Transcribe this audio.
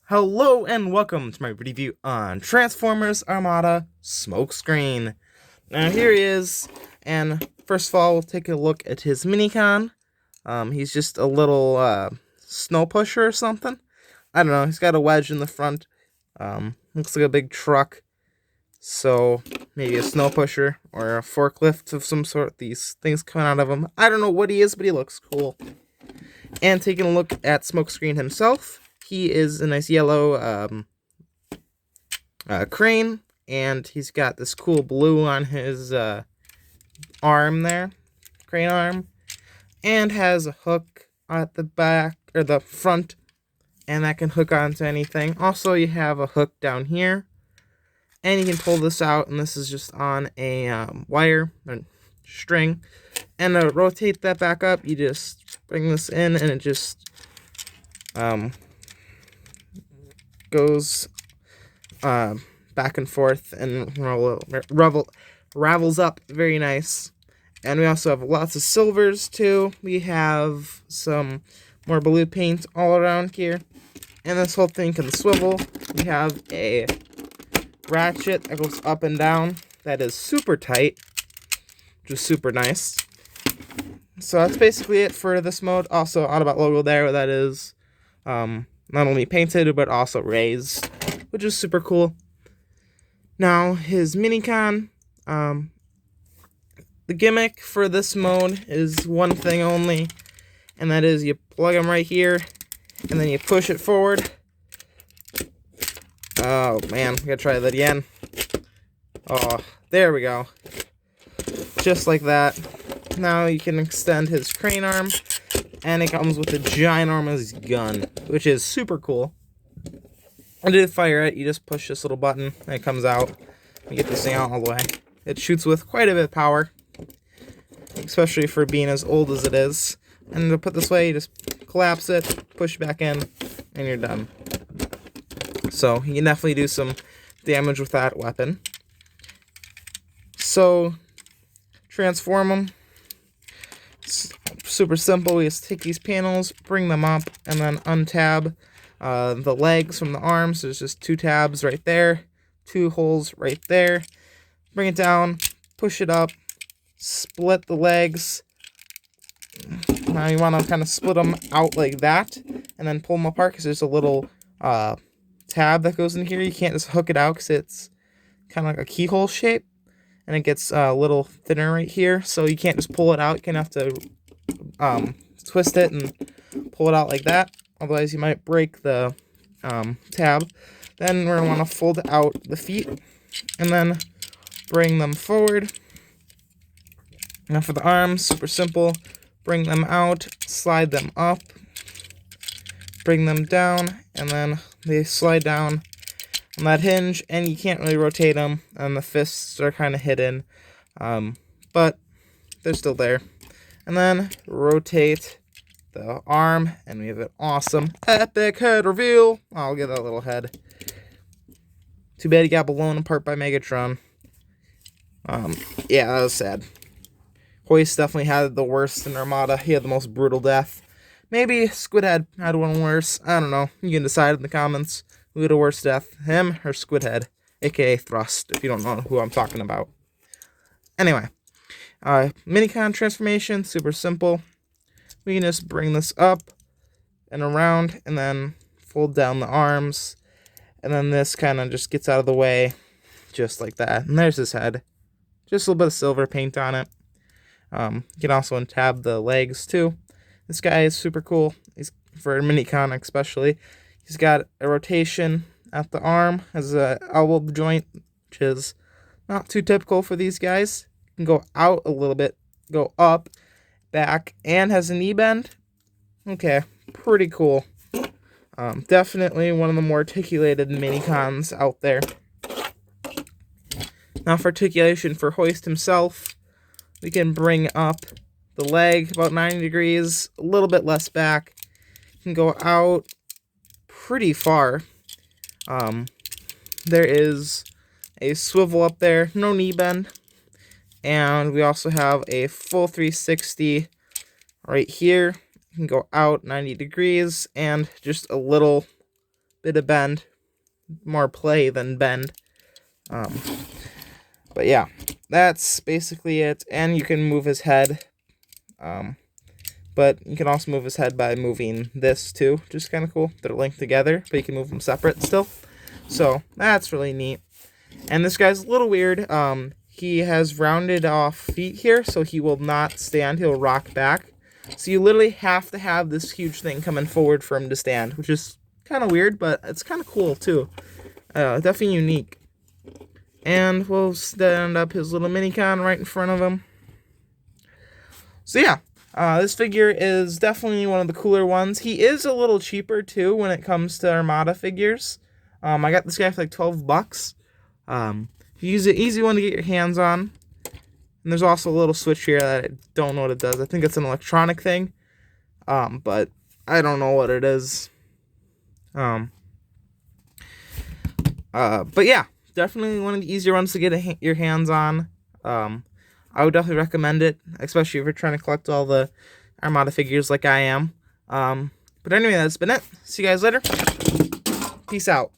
Hello and welcome to my review on Transformers Armada Smokescreen. Now here he is, and first of all we'll take a look at his minicon. He's just a little snow pusher or something. I don't know, he's got a wedge in the front. Looks like a big truck. So maybe a snow pusher or a forklift of some sort. These things coming out of him. I don't know what he is, but he looks cool. And taking a look at Smokescreen himself. He is a nice yellow crane, and he's got this cool blue on his arm there, crane arm, and has a hook at the back, or the front, and that can hook onto anything. Also, you have a hook down here, and you can pull this out, and this is just on a wire, or string, and to rotate that back up, you just bring this in, and it just goes back and forth and ravels up very nice. And we also have lots of silvers too. We have some more blue paint all around here, and this whole thing can swivel. We have a ratchet that goes up and down that is super tight, which is super nice. So that's basically it for this mode. Also, Autobot logo there, that is not only painted, but also raised, which is super cool. Now, his minicon, the gimmick for this mode is one thing only, and that is you plug him right here, and then you push it forward. Oh, man, we gotta try that again. Oh, there we go. Just like that. Now you can extend his crane arm, and it comes with a Giant Armless Gun, which is super cool. And to fire it, you just push this little button, and it comes out. You get this thing out all the way. It shoots with quite a bit of power, especially for being as old as it is. And to put this way, you just collapse it, push it back in, and you're done. So you can definitely do some damage with that weapon. So, transform them. Super simple. We just take these panels, bring them up, and then untab the legs from the arms. There's just two tabs right there, two holes right there. Bring it down, push it up, split the legs. Now you want to kind of split them out like that, and then pull them apart because there's a little tab that goes in here. You can't just hook it out because it's kind of like a keyhole shape, and it gets a little thinner right here, so you can't just pull it out. You're gonna have to twist it and pull it out like that, otherwise you might break the tab. Then we're going to want to fold out the feet and then bring them forward. Now for the arms, super simple. Bring them out, slide them up, bring them down, and then they slide down on that hinge, and you can't really rotate them, and the fists are kind of hidden, but they're still there. And then rotate the arm, and we have an awesome epic head reveal. I'll get that little head. Too bad he got blown apart by Megatron. Yeah, that was sad. Hoist definitely had the worst in Armada. He had the most brutal death. Maybe Squidhead had one worse. I don't know. You can decide in the comments who had a worse death, him or Squidhead, aka Thrust, if you don't know who I'm talking about. Anyway. Minicon transformation, super simple. We can just bring this up and around and then fold down the arms. And then this kind of just gets out of the way, just like that. And there's his head. Just a little bit of silver paint on it. You can also untab the legs too. This guy is super cool. He's for a minicon especially. He's got a rotation at the arm, has a elbow joint, which is not too typical for these guys. Can go out a little bit, go up, back, and has a knee bend. Okay, pretty cool. Definitely one of the more articulated minicons out there. Now for articulation for Hoist himself, we can bring up the leg about 90 degrees, a little bit less back. Can go out pretty far. There is a swivel up there, no knee bend. And we also have a full 360 right here. You can go out 90 degrees and just a little bit of bend, more play than bend. But yeah, that's basically it. And you can move his head. But you can also move his head by moving this too, which is kind of cool. They're linked together, but you can move them separate still. So that's really neat. And this guy's a little weird. He has rounded off feet here, so he will not stand. He'll rock back. So you literally have to have this huge thing coming forward for him to stand, which is kind of weird, but it's kind of cool too. Definitely unique. And we'll stand up his little mini-con right in front of him. So yeah, this figure is definitely one of the cooler ones. He is a little cheaper too when it comes to Armada figures. I got this guy for like $12. He's an easy one to get your hands on. And there's also a little switch here that I don't know what it does. I think it's an electronic thing. But I don't know what it is. But yeah, definitely one of the easier ones to get your hands on. I would definitely recommend it, especially if you're trying to collect all the Armada figures like I am. But anyway, that's been it. See you guys later. Peace out.